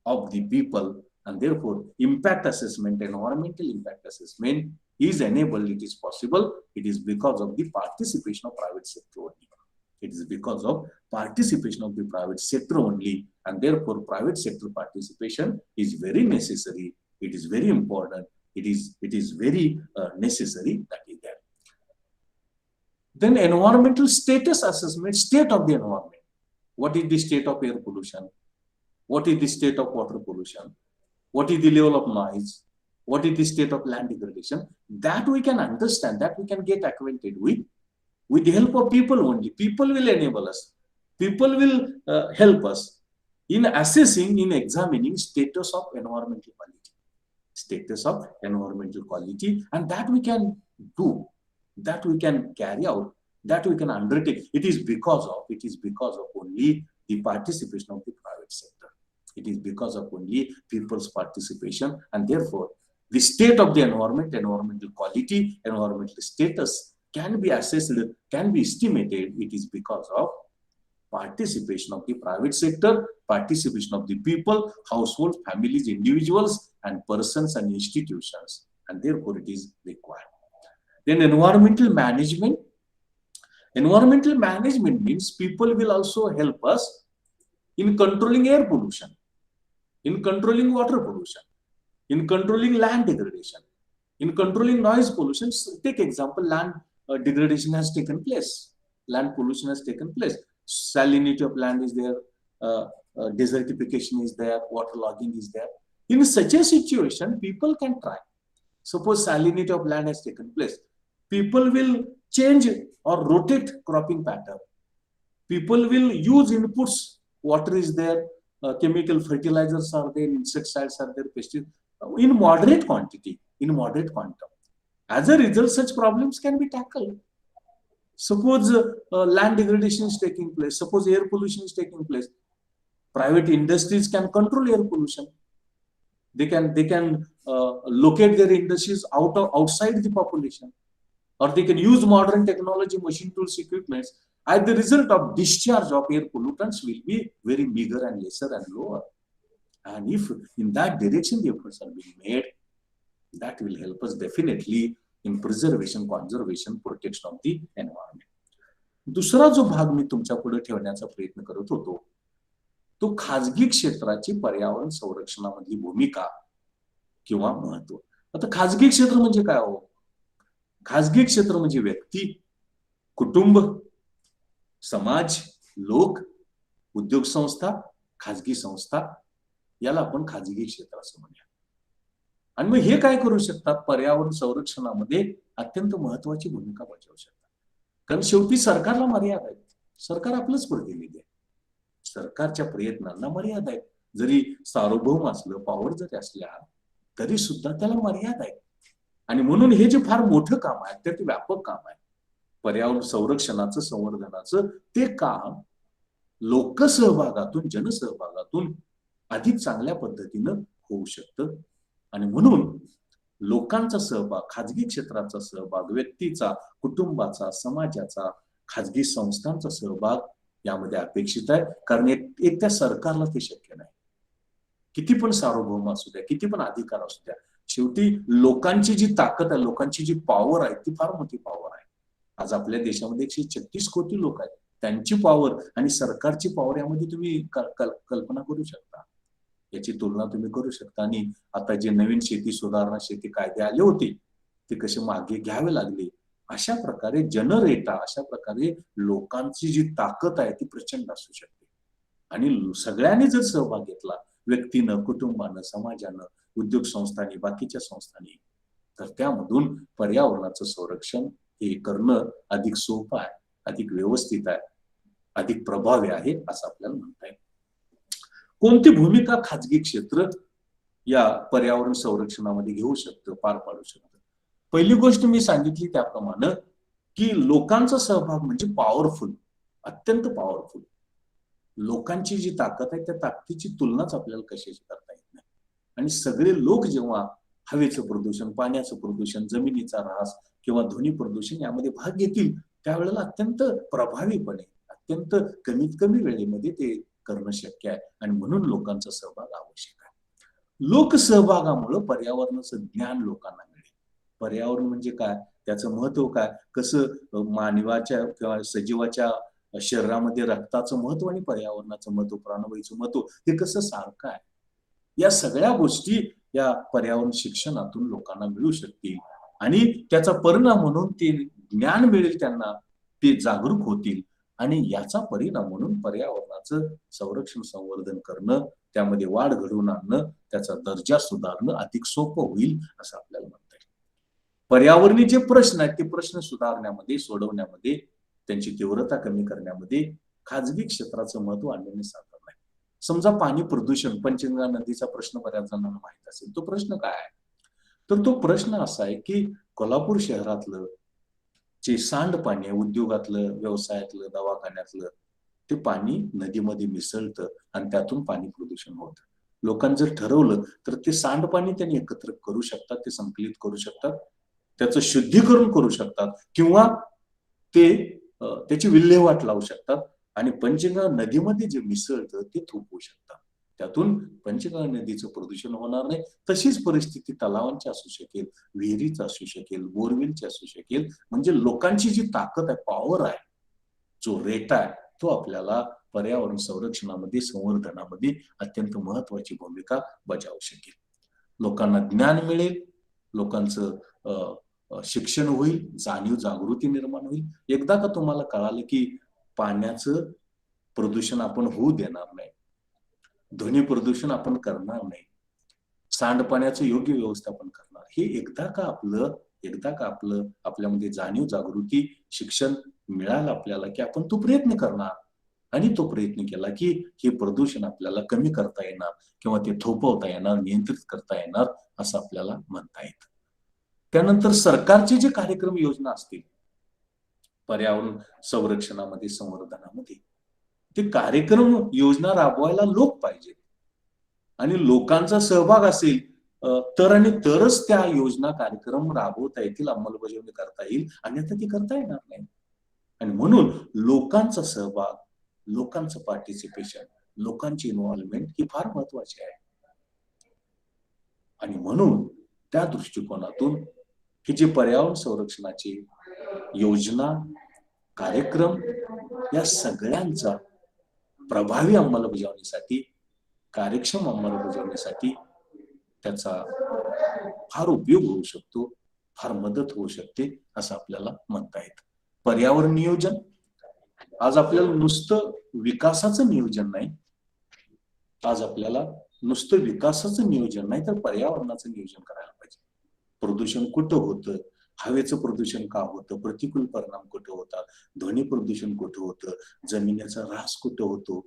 Speaker 1: of the people, and therefore impact assessment, environmental impact assessment is enabled, it is possible, it is because of the participation of private sector only. It is because of participation of the private sector only, and therefore private sector participation is very necessary, it is very important, it is very necessary that is there. Then environmental status assessment, state of the environment. What is the state of air pollution? What is the state of water pollution? What is the level of noise? What is the state of land degradation? That we can understand, that we can get acquainted with the help of people only. People will enable us. People will help us in assessing, in examining status of environmental quality. Status of environmental quality, and that we can do, that we can carry out, that we can undertake. It is because of only the participation of the private sector. It is because of only people's participation, and therefore the state of the environment, environmental quality, environmental status can be assessed, can be estimated. It is because of participation of the private sector, participation of the people, households, families, individuals, and persons and institutions, and therefore it is required. Then environmental management. Environmental management means people will also help us in controlling air pollution, in controlling water pollution, in controlling land degradation, in controlling noise pollution. So take example, land degradation has taken place, land pollution has taken place, salinity of land is there, desertification is there, water logging is there. In such a situation, people can try. Suppose salinity of land has taken place, people will change or rotate cropping pattern. People will use inputs, water is there, chemical fertilizers are there, insecticides are there, pesticides, in moderate quantity, in moderate quantum. As a result, such problems can be tackled. Suppose land degradation is taking place, suppose air pollution is taking place, private industries can control air pollution. They can locate their industries outside the population, or they can use modern technology, machine tools, equipments. As the result of discharge of air pollutants will be very meager and lesser and lower. And if in that direction the efforts are being made, that will help us definitely in preservation, conservation, protection of the environment. दुसरा जो भाग मी तुमच्या पुढे ठेवण्याचा प्रयत्न करत होतो, तो खाजगी क्षेत्राची पर्यावरण संरक्षणामधली भूमिका किंवा महत्व. आता खाजगी क्षेत्र म्हणजे काय हो? खाजगी क्षेत्र म्हणजे व्यक्ती, कुटुंब, समाज, लोक, उद्योग संस्था, खाजगी संस्था, याला आपण खाजगी क्षेत्र असं म्हणूया. आणि मग हे काय करू शकतात? पर्यावरण संरक्षणामध्ये अत्यंत महत्वाची भूमिका बजावू शकतात. कारण शेवटी सरकारला मर्यादा आहेत. सरकार आपलंच प्रतिनिधी आहे. सरकारच्या प्रयत्नांना मर्यादा आहेत. जरी सार्वभौम असलं, पॉवर जरी असल्या तरी सुद्धा त्याला मर्यादा आहेत. आणि म्हणून हे जे फार मोठं काम आहे, ते व्यापक काम आहे, पर्यावरण संरक्षणाचं, संवर्धनाचं, ते काम लोकसहभागातून, जनसहभागातून अधिक चांगल्या पद्धतीनं होऊ शकतं. आणि म्हणून लोकांचा सहभाग, खाजगी क्षेत्राचा सहभाग, व्यक्तीचा, कुटुंबाचा, समाजाचा, खाजगी संस्थांचा सहभाग यामध्ये अपेक्षित आहे. कारण एकट्या सरकारला ते शक्य नाही. किती पण सार्वभौम असू द्या, किती पण अधिकार असू द्या, शेवटी लोकांची जी ताकद आहे, लोकांची जी पॉवर आहे, ती फार मोठी पॉवर आहे. आज आपल्या देशामध्ये 136 कोटी लोक आहेत. त्यांची पॉवर आणि सरकारची पॉवर यामध्ये तुम्ही कल्पना करू शकता, याची तुलना तुम्ही करू शकता. आणि आता जे नवीन शेती सुधारणा, शेती कायदे आले होते, ते कसे मागे घ्यावे लागले. अशा प्रकारे जनरेटा, अशा प्रकारे लोकांची जी ताकद आहे ती प्रचंड असू शकते. आणि सगळ्यांनी जर सहभाग घेतला, व्यक्तीनं, कुटुंबानं, समाजानं, उद्योग संस्थांनी, बाकीच्या संस्थांनी, तर त्यामधून पर्यावरणाचं संरक्षण हे करणं अधिक सोपं आहे, अधिक व्यवस्थित आहे, अधिक प्रभावी आहे असं आपल्याला म्हणता येईल. कोणती भूमिका खाजगी क्षेत्र या पर्यावरण संरक्षणामध्ये घेऊ शकतं, पार पाडू शकतं? पहिली गोष्ट मी सांगितली त्याप्रमाणे की लोकांचा सहभाग म्हणजे पॉवरफुल, अत्यंत पॉवरफुल. लोकांची जी ताकद आहे त्या ताकदीची तुलनाच आपल्याला कशाची करता येत नाही. आणि सगळे लोक जेव्हा हवेचं प्रदूषण, पाण्याचं प्रदूषण, जमिनीचा ऱ्हास किंवा ध्वनी प्रदूषण यामध्ये भाग घेतील त्यावेळेला अत्यंत प्रभावीपणे, अत्यंत कमीत कमी वेळेमध्ये ते करणं शक्य आहे. आणि म्हणून लोकांचा सहभाग आवश्यक आहे. लोकसहभागामुळे पर्यावरणाचं ज्ञान लोकांना मिळेल. पर्यावरण म्हणजे काय, त्याचं महत्व काय, कसं मानवाच्या किंवा सजीवाच्या शरीरामध्ये रक्ताचं महत्व आणि पर्यावरणाचं महत्व, प्राणवायूचं महत्व हे कसं सारखं आहे, या सगळ्या गोष्टी या पर्यावरण शिक्षणातून लोकांना मिळू शकतील. आणि त्याचा परिणाम म्हणून ते ज्ञान मिळेल त्यांना, ते जागरूक होतील. आणि याचा परिणाम म्हणून पर्यावरणाचं संरक्षण संवर्धन करणं, त्यामध्ये वाढ घडवून आणणं, त्याचा दर्जा सुधारणं अधिक सोपं होईल असं आपल्याला म्हणता येईल. पर्यावरणीय जे प्रश्न आहेत ते प्रश्न सुधारण्यामध्ये, सोडवण्यामध्ये, त्यांची तीव्रता कमी करण्यामध्ये खाजगी क्षेत्राचं महत्व आणण्याने साधारण आहे. समजा पाणी प्रदूषण, पंचगंगा नदीचा प्रश्न बऱ्याच जणांना माहित असेल. तो प्रश्न काय आहे, तर तो प्रश्न असा आहे की कोल्हापूर शहरातलं जे सांडपाणी आहे, उद्योगातलं, व्यवसायातलं, दवाखान्यातलं, ते पाणी नदीमध्ये मिसळतं आणि त्यातून पाणी प्रदूषण होतं. लोकांनी जर ठरवलं तर ते सांडपाणी त्यांनी एकत्र करू शकतात, ते संकलित करू शकतात, त्याचं शुद्धीकरण करू शकतात किंवा ते त्याची विल्हेवाट लावू शकतात आणि पंचगंगा नदीमध्ये जे मिसळतं ते थोपवू शकतात. त्यातून पंचगंगा नदीचं प्रदूषण होणार नाही. तशीच परिस्थिती तलावांची असू शकेल, विहिरीच असू शकेल, बोरवेलची असू शकेल. म्हणजे लोकांची जी ताकद आहे, पॉवर आहे, जो रेट आहे, तो आपल्याला पर्यावरण संरक्षणामध्ये, संवर्धनामध्ये अत्यंत महत्वाची भूमिका बजावू शकेल. लोकांना ज्ञान मिळेल, लोकांचं शिक्षण होईल, जाणीव जागृती निर्माण होईल. एकदा का तुम्हाला कळालं की पाण्याचं प्रदूषण आपण होऊ देणार नाही, ध्वनी प्रदूषण आपण करणार नाही, सांडपाण्याचं योग्य व्यवस्थापन करणार, हे एकदा का आपलं आपल्यामध्ये जाणीव जागृती, शिक्षण मिळालं आपल्याला की आपण तो प्रयत्न करणार. आणि तो प्रयत्न केला की हे प्रदूषण आपल्याला कमी करता येणार किंवा ते थोपवता येणार, नियंत्रित करता येणार असं आपल्याला म्हणता येतं. त्यानंतर सरकारचे जे कार्यक्रम योजना असतील पर्यावरण संरक्षणामध्ये, संवर्धनामध्ये, ते कार्यक्रम योजना राबवायला लोक पाहिजेत आणि लोकांचा सहभाग असेल तरच त्या योजना कार्यक्रम राबवता येतील, अंमलबजावणी करता येईल. अन्यथा ती करता येणार नाही. आणि म्हणून लोकांचा सहभाग, लोकांचं पार्टिसिपेशन, लोकांची इन्व्हॉल्वमेंट ही फार महत्वाची आहे. आणि म्हणून त्या दृष्टिकोनातून हे जे पर्यावरण संरक्षणाची योजना, कार्यक्रम, या सगळ्यांचा प्रभावी अंमलबजावणीसाठी, कार्यक्षम अंमलबजावणीसाठी त्याचा फार उपयोग होऊ शकतो, फार मदत होऊ शकते असं आपल्याला म्हणता येतं. पर्यावरण नियोजन आज आपल्याला नुसतं विकासाचं नियोजन नाही, आज आपल्याला नुसतं विकासाचं नियोजन नाही तर पर्यावरणाचं नियोजन करायला पाहिजे. प्रदूषण कुठं होतं, हवेचं प्रदूषण का होतं, प्रतिकूल परिणाम कुठं होतात, ध्वनी प्रदूषण कुठं होतं, जमिनीचा ऱ्हास कुठं होतो,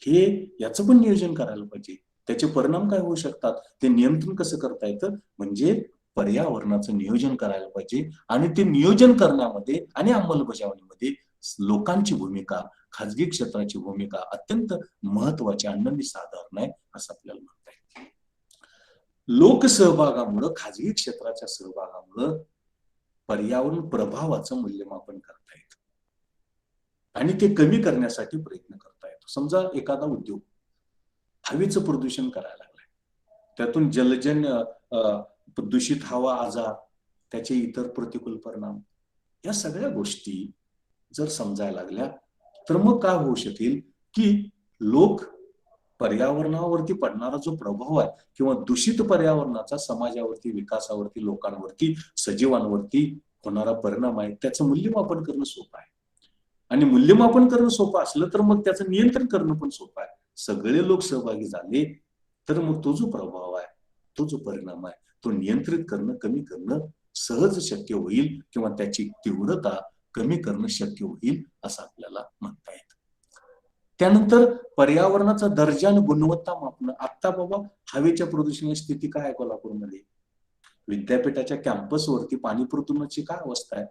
Speaker 1: हे याचं पण नियोजन करायला पाहिजे. त्याचे परिणाम काय होऊ शकतात, ते नियंत्रण कसं करता येतं, म्हणजे पर्यावरणाचं नियोजन करायला पाहिजे. आणि ते नियोजन करण्यामध्ये आणि अंमलबजावणीमध्ये लोकांची भूमिका, खाजगी क्षेत्राची भूमिका अत्यंत महत्वाची, अनन्य साधारण आहे असं आपल्याला म्हणता येईल. लोकसहभागामुळं, खाजगी क्षेत्राच्या सहभागामुळं पर्यावरण प्रभावाचं मूल्यमापन करता येतं आणि ते कमी करण्यासाठी प्रयत्न करता येतो. समजा एखादा उद्योग हवेचं प्रदूषण करायला लागलाय, त्यातून जलजन्य दूषित हवा, आजार, त्याचे इतर प्रतिकूल परिणाम, या सगळ्या गोष्टी जर समजायला लागल्या तर मग काय होऊ शकेल की लोक पर्यावरणावरती पडणारा जो प्रभाव आहे किंवा दूषित पर्यावरणाचा समाजावरती, विकासावरती, लोकांवरती, सजीवांवरती होणारा परिणाम आहे, त्याचं मूल्यमापन करणं सोपं आहे. आणि मूल्यमापन करणं सोपं असलं तर मग त्याचं नियंत्रण करणं पण सोपं आहे. सगळे लोक सहभागी झाले तर मग तो जो प्रभाव आहे, तो जो परिणाम आहे, तो नियंत्रित करणं, कमी करणं सहज शक्य होईल किंवा त्याची तीव्रता कमी करणं शक्य होईल असं आपल्याला म्हणता येतं. त्यानंतर पर्यावरणाचा दर्जा आणि गुणवत्ता मापणं. आता बाबा हवेच्या प्रदूषणाची स्थिती काय आहे कोल्हापूरमध्ये? विद्यापीठाच्या कॅम्पसवरती पाणी प्रदूषणाची काय अवस्था आहे?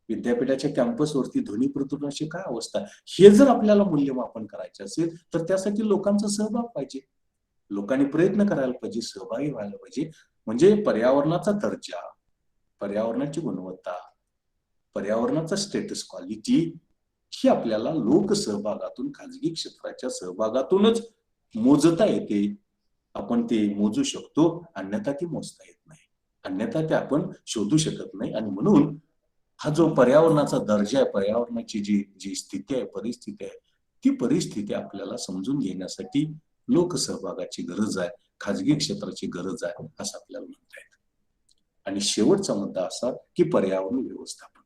Speaker 1: विद्यापीठाच्या कॅम्पसवरती ध्वनी प्रदूषणाची काय अवस्था आहे? हे जर आपल्याला मूल्यमापन करायचे असेल तर त्यासाठी लोकांचा सहभाग पाहिजे, लोकांनी प्रयत्न करायला पाहिजे, सहभागी व्हायला पाहिजे. म्हणजे पर्यावरणाचा दर्जा, पर्यावरणाची गुणवत्ता, पर्यावरणाचा स्टेटस क्वालिटी ही आपल्याला लोकसहभागातून, खाजगी क्षेत्राच्या सहभागातूनच मोजता येते. आपण ते मोजू शकतो, अन्यथा ती मोजता येत नाही, अन्यथा ते आपण शोधू शकत नाही. आणि म्हणून हा जो पर्यावरणाचा दर्जा आहे, पर्यावरणाची जी जी स्थिती आहे, परिस्थिती आहे, ती परिस्थिती आपल्याला समजून घेण्यासाठी लोकसहभागाची गरज आहे, खाजगी क्षेत्राची गरज आहे असं आपल्याला म्हणता येतं. आणि शेवटचा मुद्दा असा की पर्यावरण व्यवस्थापन,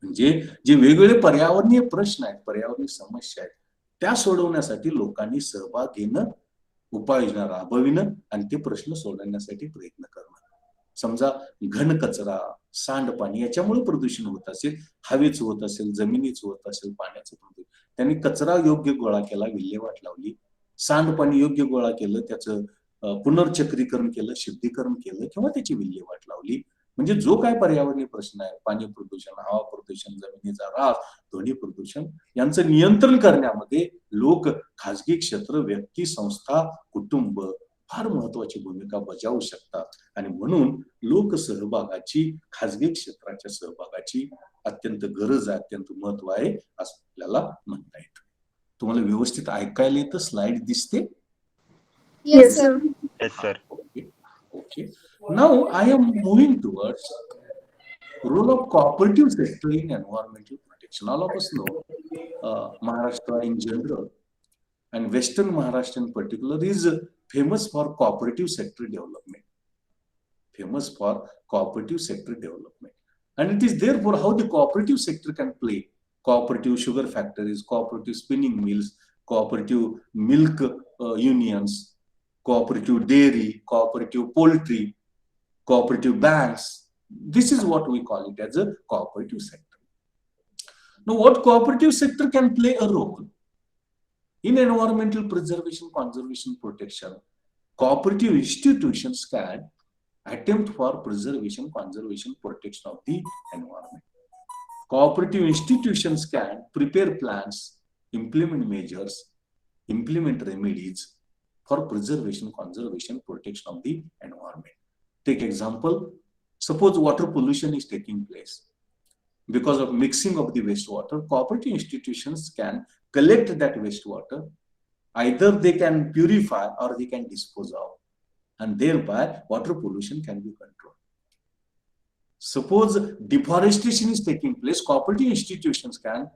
Speaker 1: म्हणजे जे वेगवेगळे पर्यावरणीय प्रश्न आहेत, पर्यावरणीय समस्या आहेत, त्या सोडवण्यासाठी लोकांनी सहभाग घेणं, उपाययोजना राबविणं आणि ते प्रश्न सोडवण्यासाठी प्रयत्न करणं. समजा घन कचरा, सांडपाणी याच्यामुळे प्रदूषण होत असेल, हवेचं होत असेल, जमिनीचं होत असेल, पाण्याचं प्रदूषण, त्यांनी कचरा योग्य गोळा केला, विल्हेवाट लावली, सांडपाणी योग्य गोळा केलं, त्याचं पुनर्चक्रीकरण केलं, शुद्धीकरण केलं किंवा त्याची विल्हेवाट लावली. म्हणजे जो काय पर्यावरणीय प्रश्न आहे, पाणी प्रदूषण, हवा प्रदूषण, जमिनीचा ऱ्हास, ध्वनी प्रदूषण यांचं नियंत्रण करण्यामध्ये लोक, खाजगी क्षेत्र, व्यक्ती, संस्था, कुटुंब फार महत्वाची भूमिका बजावू शकतात. आणि म्हणून लोकसहभागाची, खाजगी क्षेत्राच्या सहभागाची अत्यंत गरज आहे, अत्यंत महत्व आहे असं आपल्याला म्हणता येतं. तुम्हाला व्यवस्थित ऐकायला येतं? स्लाइड दिसते?
Speaker 3: Yes, sir.
Speaker 4: Yes, sir.
Speaker 1: Okay. Now I am moving towards role of cooperative sector in environmental protection. All of us know Maharashtra in general and Western Maharashtra in particular is famous for cooperative sector development. Famous for cooperative sector development. And it is therefore how the cooperative sector can play. Cooperative sugar factories, cooperative spinning mills, cooperative milk unions, cooperative dairy, cooperative poultry, cooperative banks. This is what we call it as a cooperative sector. Now, what cooperative sector can play a role in environmental preservation, conservation, protection? Cooperative institutions can attempt for preservation, conservation, protection of the environment. Cooperative institutions can prepare plans, implement measures, implement remedies for preservation, conservation, protection of the environment. Take example, suppose water pollution is taking place because of mixing of the wastewater. Cooperative institutions can collect that wastewater, either they can purify or they can dispose of, and thereby water pollution can be controlled. Suppose deforestation is taking place, cooperative institutions can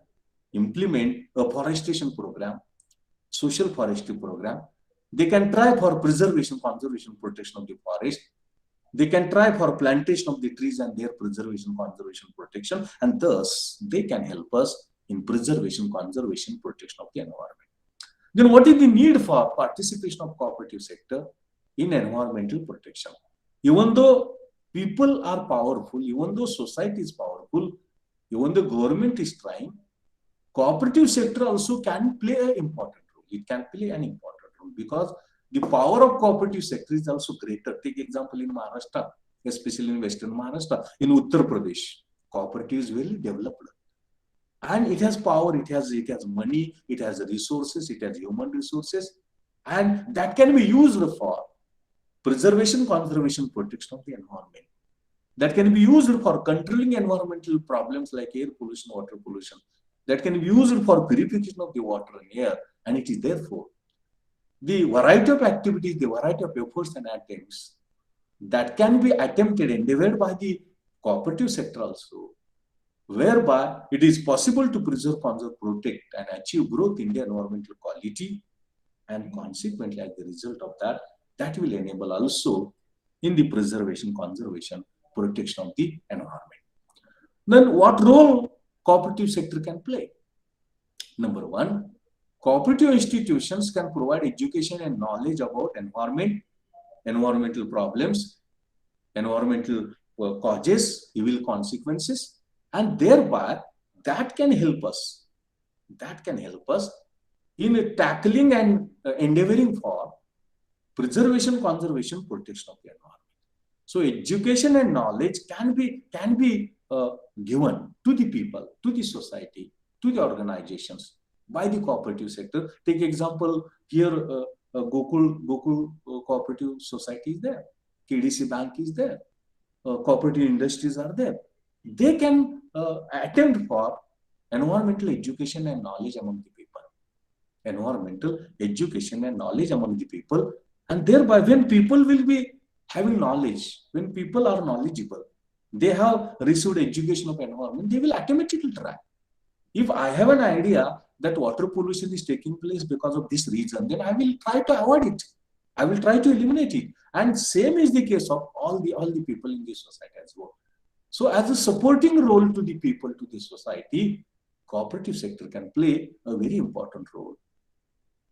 Speaker 1: implement a forestation program, social forestry program. They can try for preservation, conservation, protection of the forest. They can try for plantation of the trees and their preservation, conservation, protection, and thus they can help us in preservation, conservation, protection of the environment. Then what is the need for participation of cooperative sector in environmental protection? Even though people are powerful, even though society is powerful, even though government is trying, cooperative sector also can play an important role. It can play an important role because the power of cooperative sector is also greater. Take example in Maharashtra, especially in Western Maharashtra, in Uttar Pradesh, cooperative is very developed. And it has power, it has money, it has resources, it has human resources, and that can be used for preservation, conservation, protection of the environment. That can be used for controlling environmental problems like air pollution, water pollution. That can be used for purification of the water and air. And it is therefore the variety of activities, the variety of efforts and attempts that can be attempted, endeavored by the cooperative sector also, whereby it is possible to preserve, conserve, protect, and achieve growth in the environmental quality, and consequently, as the result of that, that will enable also in the preservation, conservation, protection of the environment. Then what role cooperative sector can play? Number one, cooperative institutions can provide education and knowledge about environment, environmental problems, environmental causes, evil consequences, and thereby that can help us. That can help us in tackling and endeavoring for preservation, conservation, protection of the environment. So education and knowledge can be given to the people, to the society, to the organizations by the cooperative sector. Take example here, Gokul Cooperative Society is there, KDC Bank is there, cooperative industries are there. They can attempt for environmental education and knowledge among the people. Environmental education and knowledge among the people, and thereby when people will be having knowledge, when people are knowledgeable, they have received education of environment, they will automatically try. If I have an idea that water pollution is taking place because of this reason, then I will try to avoid it. I will try to eliminate it. And same is the case of all the people in this society as well. So as a supporting role to the people, to the society, cooperative sector can play a very important role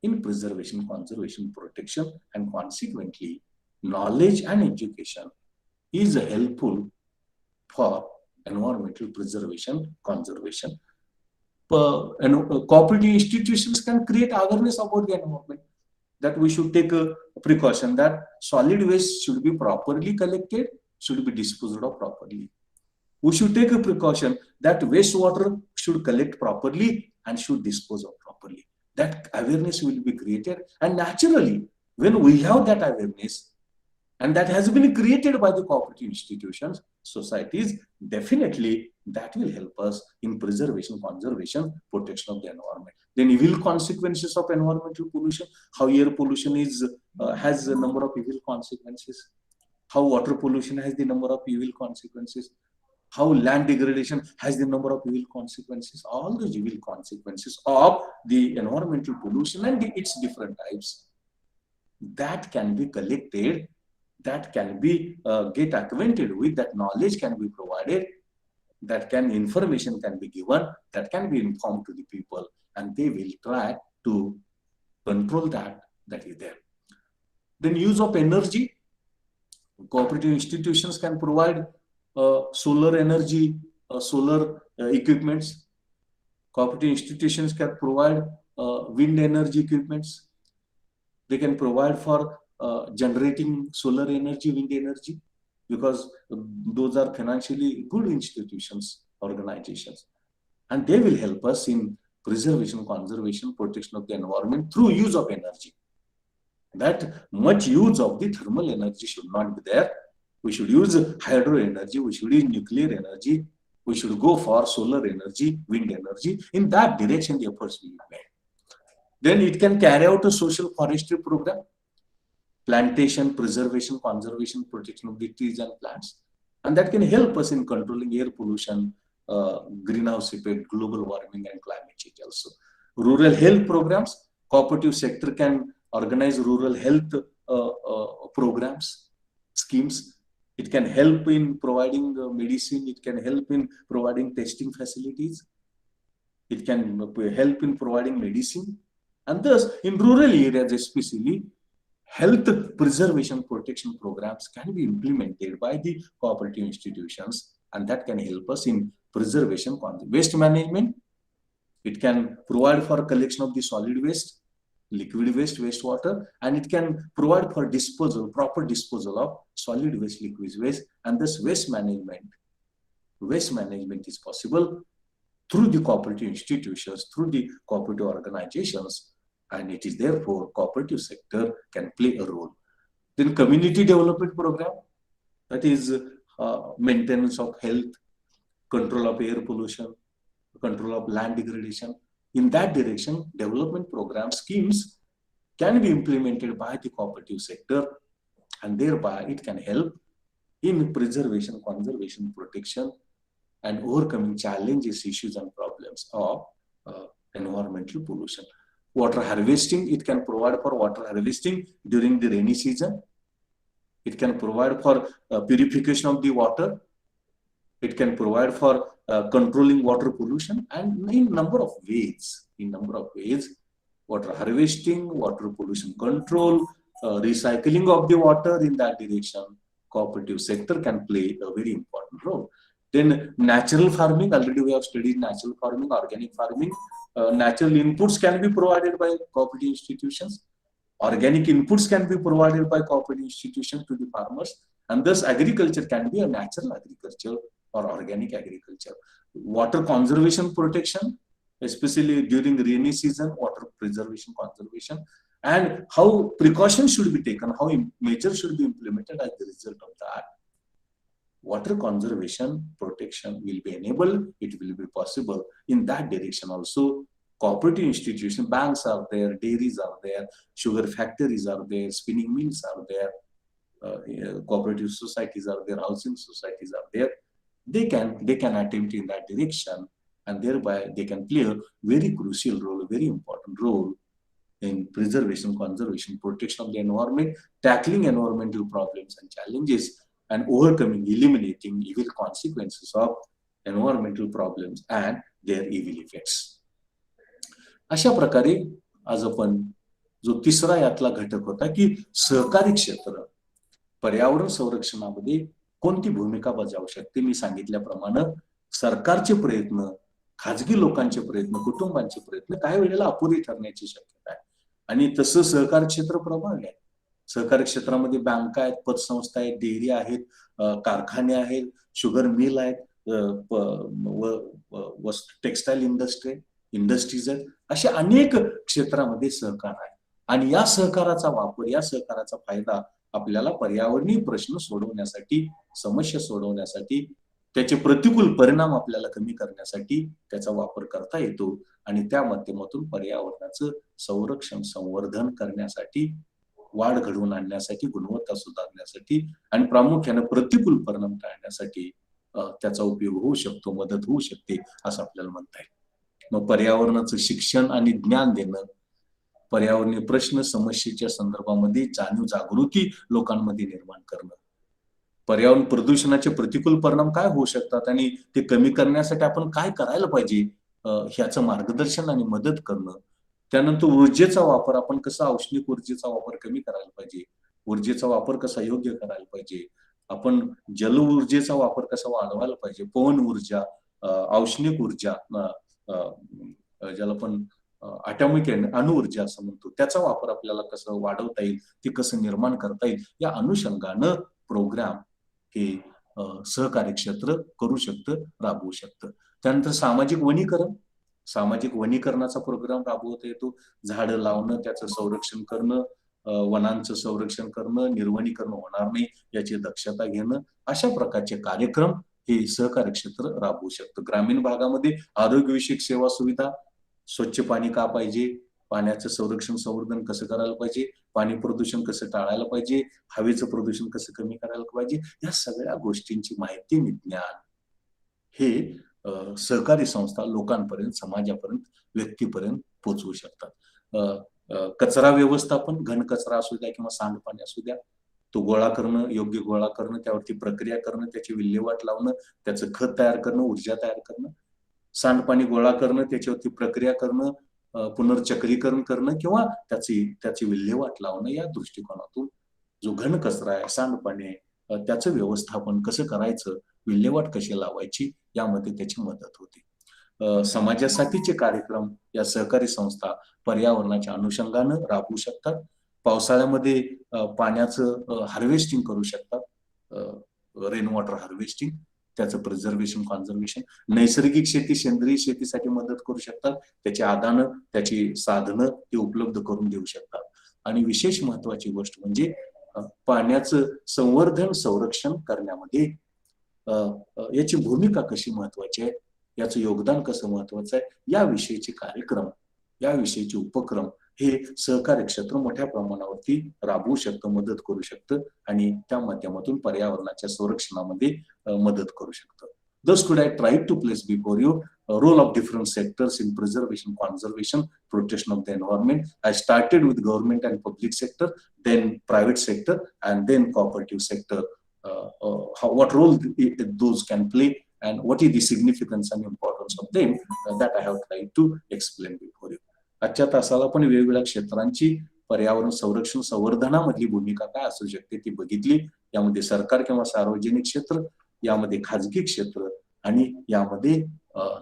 Speaker 1: in preservation, conservation, protection, and consequently, knowledge and education is helpful for environmental preservation, conservation. Cooperative institutions can create awareness about the environment, that we should take a precaution that solid waste should be properly collected, should be disposed of properly. We should take a precaution that wastewater should collect properly and should dispose of properly. That awareness will be created, and naturally, when we have that awareness, and that has been created by the cooperative institutions, societies, definitely that will help us in preservation, conservation, protection of the environment. Then evil consequences of environmental pollution, how air pollution has a number of evil consequences, how water pollution has the number of evil consequences, how land degradation has the number of evil consequences. All those evil consequences of the environmental pollution and its different types, that can be collected, that can be get acquainted with, that knowledge can be provided, that information can be given, that can be informed to the people, and they will try to control that is there. Then use of energy. Cooperative institutions can provide solar energy, solar equipments. Cooperative institutions can provide wind energy equipments. They can provide for generating solar energy, wind energy, because those are financially good institutions, organizations, and they will help us in preservation, conservation, protection of the environment through use of energy. That much use of the thermal energy should not be there. We should use hydro energy, we should use nuclear energy, we should go for solar energy, wind energy. In that direction, the efforts will be made. Then it can carry out a social forestry program, plantation, preservation, conservation, protection of the trees and plants. And that can help us in controlling air pollution, greenhouse effect, global warming, and climate change also. Rural health programs, cooperative sector can organize rural health programs, schemes. It can help in providing medicine, it can help in providing testing facilities, it can help in providing medicine. And thus, in rural areas especially, health preservation protection programs can be implemented by the cooperative institutions, and that can help us in preservation, waste management. It can provide for collection of the solid waste, liquid waste, wastewater, and it can provide for disposal, proper disposal of solid waste, liquid waste, and thus waste management. Waste management is possible through the cooperative institutions, through the cooperative organizations, and it is therefore cooperative sector can play a role. Then community development program, that is maintenance of health, control of air pollution, control of land degradation. In that direction, development program schemes can be implemented by the cooperative sector, and thereby it can help in preservation, conservation, protection, and overcoming challenges, issues, and problems of environmental pollution. Water harvesting, it can provide for water harvesting during the rainy season. It can provide for purification of the water. It can provide for controlling water pollution, and in number of ways, water harvesting, water pollution control, recycling of the water in that direction, cooperative sector can play a very important role. Then natural farming, already we have studied natural farming, organic farming. Natural inputs can be provided by cooperative institutions. Organic inputs can be provided by cooperative institutions to the farmers, and thus agriculture can be a natural agriculture or organic agriculture. Water conservation protection, especially during rainy season, water preservation, conservation, and how precautions should be taken, how measures should be implemented as the result of that. Water conservation protection will be enabled, it will be possible. In that direction also, cooperative institutions, banks are there, dairies are there, sugar factories are there, spinning mills are there, cooperative societies are there, housing societies are there. They can attempt in that direction, and thereby they can play a very crucial role, a very important role in preservation, conservation, protection of the environment, tackling environmental problems and challenges, and overcoming, eliminating evil consequences of environmental problems and their evil effects. अशा प्रकारे आज आपण जो तिसरा यातला घटक होता की सहकारी क्षेत्र पर्यावरण संरक्षणामध्ये कोणती भूमिका बजावू शकते, मी सांगितल्याप्रमाणे सरकारचे प्रयत्न, खाजगी लोकांचे प्रयत्न, कुटुंबांचे प्रयत्न काही वेळेला अपुरी ठरण्याची शक्यता आहे. आणि तसं सहकारी क्षेत्र प्रबळ आहे. सहकारी क्षेत्रामध्ये बँका आहेत, पतसंस्था आहेत, डेअरी आहेत, कारखाने आहेत, शुगर मिल आहेत, टेक्सटाईल इंडस्ट्रीज आहेत. अशा अनेक क्षेत्रामध्ये सहकार आहे. आणि या सहकाराचा वापर, या सहकाराचा फायदा आपल्याला पर्यावरणीय प्रश्न सोडवण्यासाठी, समस्या सोडवण्यासाठी, त्याचे प्रतिकूल परिणाम आपल्याला कमी करण्यासाठी त्याचा वापर करता येतो. आणि त्या माध्यमातून पर्यावरणाचं संरक्षण, संवर्धन करण्यासाठी, वाढ घडवून आणण्यासाठी, गुणवत्ता सुधारण्यासाठी आणि प्रामुख्याने प्रतिकूल परिणाम टाळण्यासाठी त्याचा उपयोग होऊ शकतो, मदत होऊ शकते असं आपल्याला म्हणता येईल. मग पर्यावरणाचं शिक्षण आणि ज्ञान देणं, पर्यावरणीय प्रश्न, समस्येच्या संदर्भामध्ये जाणीव, जागृती लोकांमध्ये निर्माण करणं, पर्यावरण प्रदूषणाचे प्रतिकूल परिणाम काय होऊ शकतात आणि ते कमी करण्यासाठी आपण काय करायला पाहिजे ह्याचं मार्गदर्शन आणि मदत करणं. त्यानंतर ऊर्जेचा वापर, आपण कसा औष्णिक ऊर्जेचा वापर कमी करायला पाहिजे, ऊर्जेचा वापर कसा योग्य करायला पाहिजे, आपण जल ऊर्जेचा वापर कसा वाढवायला पाहिजे, पवन ऊर्जा, औष्णिक ऊर्जा, ज्याला आपण ॲटॉमिक अणुऊर्जा असं म्हणतो, त्याचा वापर आपल्याला कसं वाढवता येईल, ते कसं निर्माण करता येईल, या अनुषंगानं प्रोग्राम हे सहकारी क्षेत्र करू शकतं, राबवू शकतं. त्यानंतर सामाजिक वनीकरण, सामाजिक वनीकरणाचा प्रोग्राम राबवता येतो. झाडं लावणं, त्याचं संरक्षण करणं, वनांचं संरक्षण करणं, निर्वनीकरण होणार नाही याची दक्षता घेणं, अशा प्रकारचे कार्यक्रम हे सहकारी क्षेत्र राबवू शकतं. ग्रामीण भागामध्ये आरोग्यविषयक सेवा सुविधा, स्वच्छ पाणी का पाहिजे, पाण्याचं संरक्षण, संवर्धन कसं करायला पाहिजे, पाणी प्रदूषण कसं टाळायला पाहिजे, हवेचं प्रदूषण कसं कमी करायला पाहिजे, या सगळ्या गोष्टींची माहिती, विज्ञान हे सहकारी संस्था लोकांपर्यंत, समाजापर्यंत, व्यक्तीपर्यंत पोहोचवू शकतात. कचरा व्यवस्थापन, घनकचरा असू द्या किंवा सांडपाणी असू द्या, तो गोळा करणं, योग्य गोळा करणं, त्यावरती प्रक्रिया करणं, त्याची विल्हेवाट लावणं, त्याचं खत तयार करणं, ऊर्जा तयार करणं, सांडपाणी गोळा करणं, त्याच्यावरती प्रक्रिया करणं, पुनर्चक्रीकरण करणं किंवा त्याची विल्हेवाट लावणं, या दृष्टिकोनातून जो घनकचरा आहे, सांडपाणी आहे, त्याचं व्यवस्थापन कसं करायचं, विल्हेवाट कशी लावायची, यामध्ये त्याची मदत होते. समाजासाठीचे कार्यक्रम या सहकारी संस्था पर्यावरणाच्या अनुषंगानं राबवू शकतात. पावसाळ्यामध्ये पाण्याचं हार्वेस्टिंग करू शकतात, रेन वॉटर हार्वेस्टिंग, त्याचं प्रिझर्वेशन, कॉन्झर्वेशन. नैसर्गिक शेती, सेंद्रिय शेतीसाठी मदत करू शकतात. त्याची आदानं, त्याची साधनं ते उपलब्ध करून देऊ शकतात. आणि विशेष महत्वाची गोष्ट म्हणजे पाण्याचं संवर्धन, संरक्षण करण्यामध्ये याची भूमिका कशी महत्वाची आहे, याचं योगदान कसं महत्वाचं आहे, याविषयीचे कार्यक्रम, याविषयीचे उपक्रम हे सहकारी क्षेत्र मोठ्या प्रमाणावरती राबवू शकतं, मदत करू शकतं आणि त्या माध्यमातून पर्यावरणाच्या संरक्षणामध्ये मदत करू शकतं. Thus could I try to place before you a role of different sectors in preservation, conservation, protection of the environment. I started with government and public sector, then private sector, and then cooperative sector. What role those can play and what is the significance and importance of them, that I have tried to explain before you. आजच्या तासाला पण वेगवेगळ्या क्षेत्रांची पर्यावरण संरक्षण, संवर्धनामधली भूमिका काय असू शकते ती बघितली. यामध्ये सरकार किंवा सार्वजनिक क्षेत्र, यामध्ये खाजगी क्षेत्र आणि यामध्ये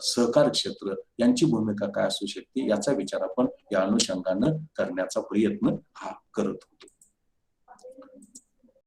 Speaker 1: सहकार क्षेत्र यांची भूमिका काय असू शकते याचा विचार आपण या अनुषंगानं करण्याचा प्रयत्न हा करत होतो.